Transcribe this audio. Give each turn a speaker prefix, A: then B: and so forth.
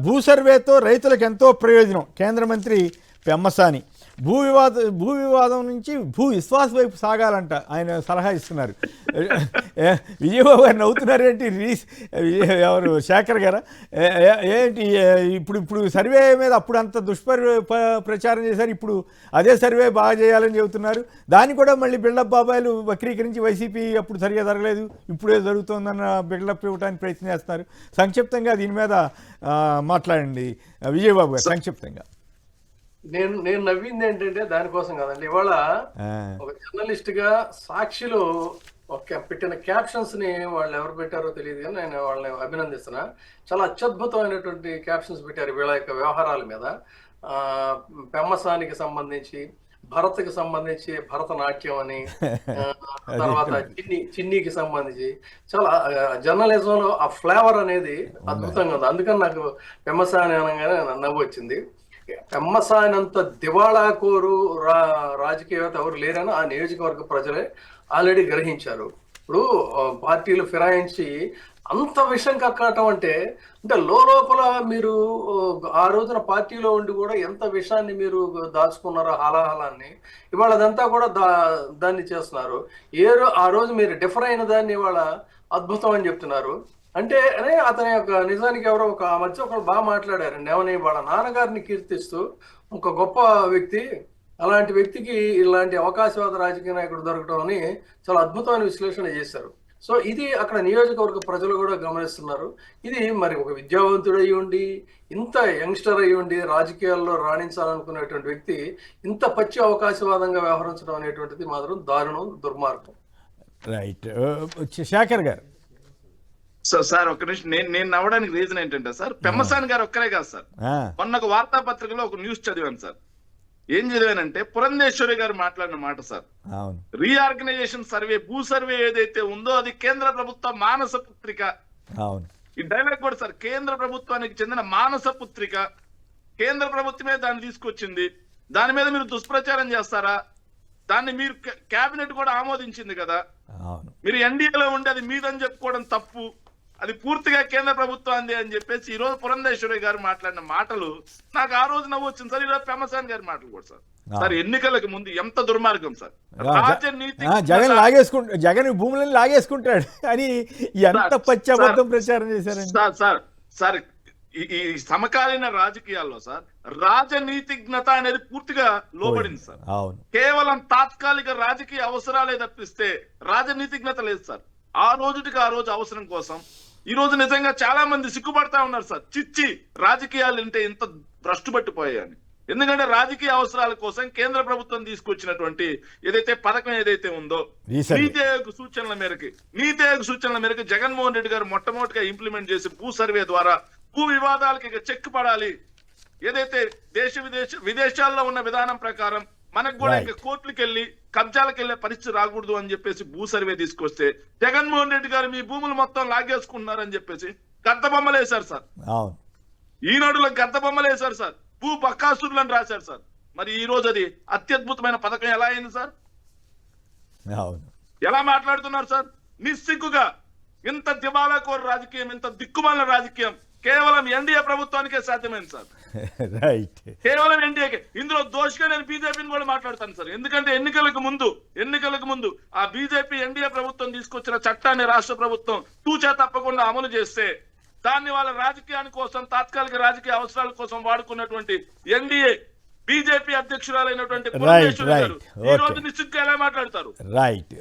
A: భూ సర్వేతో రైతులకు ఎంతో ప్రయోజనం. కేంద్ర మంత్రి పెమ్మసాని భూ వివాదం నుంచి భూ విశ్వాస వైపు సాగాలంట ఆయన సలహా ఇస్తున్నారు. విజయబాబు గారు నవ్వుతున్నారేంటి? ఎవరు శేఖర్ గారా ఏంటి? ఇప్పుడు సర్వే మీద అప్పుడు అంత ప్రచారం చేశారు, ఇప్పుడు అదే సర్వే బాగా చేయాలని చెబుతున్నారు. దాన్ని కూడా మళ్ళీ బిల్డప్ బాబాయిలు వక్రీకరించి వైసీపీ అప్పుడు సరిగా జరగలేదు, ఇప్పుడే జరుగుతుందన్న బిల్డప్ ఇవ్వడానికి ప్రయత్నం చేస్తున్నారు. సంక్షిప్తంగా దీని మీద మాట్లాడండి విజయబాబు గారు, సంక్షిప్తంగా.
B: నేను నవ్వింది ఏంటంటే దానికోసం కదండి. ఇవాళ ఒక జర్నలిస్ట్ గా సాక్షిలో పెట్టిన క్యాప్షన్స్ ని వాళ్ళు ఎవరు పెట్టారో తెలియదు, కానీ నేను వాళ్ళని అభినందిస్తున్నా. చాలా అత్యద్భుతమైనటువంటి క్యాప్షన్స్ పెట్టారు వీళ్ళ యొక్క వ్యవహారాల మీద. పెమ్మసానికి సంబంధించి, భరత్కి సంబంధించి భరతనాట్యం అని, తర్వాత చిన్నీకి సంబంధించి చాలా జర్నలిజంలో ఆ ఫ్లేవర్ అనేది అద్భుతంగా ఉంది. అందుకని నాకు పెమ్మసాని అనగానే నవ్వు వచ్చింది. పెమ్మసానంత దివాళా కోరు రాజకీయవేత్త ఎవరు లేరని ఆ నియోజకవర్గ ప్రజలే ఆల్రెడీ గ్రహించారు. ఇప్పుడు పార్టీలు ఫిరాయించి అంత విషయం కక్కటం అంటే లోపల మీరు ఆ రోజున పార్టీలో ఉండి కూడా ఎంత విషయాన్ని మీరు దాచుకున్నారో, హాలాహలాన్ని ఇవాళ అదంతా కూడా దాన్ని చేస్తున్నారు. ఆ రోజు మీరు డిఫర్ అయిన దాన్ని ఇవాళ అద్భుతం అని చెప్తున్నారు. అంటే అతని యొక్క నిజానికి ఎవరో ఒక మధ్య ఒకరు బాగా మాట్లాడారండి. ఏమని వాళ్ళ నాన్నగారిని కీర్తిస్తూ ఒక గొప్ప వ్యక్తి, అలాంటి వ్యక్తికి ఇలాంటి అవకాశవాద రాజకీయ నాయకుడు దొరకడం అని చాలా అద్భుతమైన విశ్లేషణ చేశారు. సో ఇది అక్కడ నియోజకవర్గ ప్రజలు కూడా గమనిస్తున్నారు. ఇది మరి ఒక విద్యావంతుడు అయ్యి ఉండి, ఇంత యంగ్స్టర్ అయ్యి ఉండి రాజకీయాల్లో రాణించాలనుకునేటువంటి వ్యక్తి ఇంత పచ్చి అవకాశవాదంగా వ్యవహరించడం అనేటువంటిది మాత్రం దారుణం, దుర్మార్గం.
A: రైట్. శేఖర్ గారు.
C: సార్ ఒక నిమిషం, నేను నవ్వడానికి రీజన్ ఏంటంటే సార్, పెమ్మసాని గారు ఒక్కరే కాదు సార్. మొన్న ఒక వార్తాపత్రికలో ఒక న్యూస్ చదివాను సార్. ఏం చదివానంటే పురంధేశ్వరి గారు మాట్లాడిన మాట సార్. రీఆర్గనైజేషన్ సర్వే, భూ సర్వే ఏదైతే ఉందో అది కేంద్ర ప్రభుత్వ మానస పుత్రిక. ఈ డైలాగ్ కూడా సార్, కేంద్ర ప్రభుత్వానికి చెందిన మానస పుత్రిక, కేంద్ర ప్రభుత్వమే దాన్ని తీసుకొచ్చింది. దాని మీద మీరు దుష్ప్రచారం చేస్తారా? దాన్ని మీరు కేబినెట్ కూడా ఆమోదించింది కదా. మీరు ఎన్డీఏలో ఉండి అది మీదని చెప్పుకోవడం తప్పు. అది పూర్తిగా కేంద్ర ప్రభుత్వాన్ని అని చెప్పేసి ఈ రోజు పురంధేశ్వరి గారు మాట్లాడిన మాటలు నాకు ఆ రోజు నవ్వు వచ్చింది సార్. ఈ రోజు పెమ్మసాని గారి మాటలు కూడా సార్. సార్ ఎన్నికలకు ముందు ఎంత దుర్మార్గం సార్.
A: జగన్ భూములను లాగేసుకుంటాడు అని ఎంత పచ్చబద్ధం ప్రచారం చేశారు
C: సార్. ఈ సమకాలీన రాజకీయాల్లో సార్ రాజనీతిజ్ఞత అనేది పూర్తిగా లోబడింది సార్. కేవలం తాత్కాలిక రాజకీయ అవసరాలే తప్పిస్తే రాజనీతిజ్ఞత లేదు సార్. ఆ రోజుటికి ఆ రోజు అవసరం కోసం ఈ రోజు నిజంగా చాలా మంది సిగ్గుపడతా ఉన్నారు సార్. చిచ్చి రాజకీయాలు అంటే ఇంత భ్రష్టు పట్టిపోయాయని. ఎందుకంటే రాజకీయ అవసరాల కోసం కేంద్ర ప్రభుత్వం తీసుకొచ్చినటువంటి ఏదైతే పథకం ఏదైతే ఉందో నీతి ఆయోగ్ సూచనల మేరకు జగన్మోహన్ రెడ్డి గారు మొట్టమొదటిగా ఇంప్లిమెంట్ చేసి భూ సర్వే ద్వారా భూ వివాదాలకి చెక్ పడాలి. ఏదైతే విదేశాల్లో ఉన్న విధానం ప్రకారం మనకు కూడా ఇంకా కోర్టులకు వెళ్ళి కబ్జాలకు వెళ్లే పరిస్థితి రాకూడదు అని చెప్పేసి భూ సర్వే తీసుకొస్తే జగన్మోహన్ రెడ్డి గారు మీ భూములు మొత్తం లాగేసుకున్నారని చెప్పేసి గద్ద బొమ్మలు వేశారు సార్. ఈనాడులో గద్ద బొమ్మలు వేశారు సార్. భూ బక్కాసురులను రాశారు సార్. మరి ఈ రోజు అది అత్యద్భుతమైన పథకం ఎలా అయింది సార్? ఎలా మాట్లాడుతున్నారు సార్? నిస్సిగ్గుగా ఇంత దివాళాకోరు రాజకీయం, ఇంత దిక్కుమాలిన రాజకీయం కేవలం ఎన్డీఏ ప్రభుత్వానికే సాధ్యమైంది సార్. కేవలం ఎన్డీఏకే. ఇందులో దోషిగా నేను బీజేపీని కూడా మాట్లాడతాను సార్. ఎందుకంటే ఎన్నికలకు ముందు ఆ బీజేపీ ఎన్డీఏ ప్రభుత్వం తీసుకొచ్చిన చట్టాన్ని రాష్ట్ర ప్రభుత్వం తూచా తప్పకుండా అమలు చేస్తే దాన్ని వాళ్ళ రాజకీయాని కోసం, తాత్కాలిక రాజకీయ అవసరాల కోసం వాడుకున్నటువంటి ఎన్డీఏ బీజేపీ అధ్యక్షురాలైనటువంటి పురంధేశ్వరి గారు ఈ రోజు నిశ్చితంగా ఎలా మాట్లాడతారు?
A: రైట్.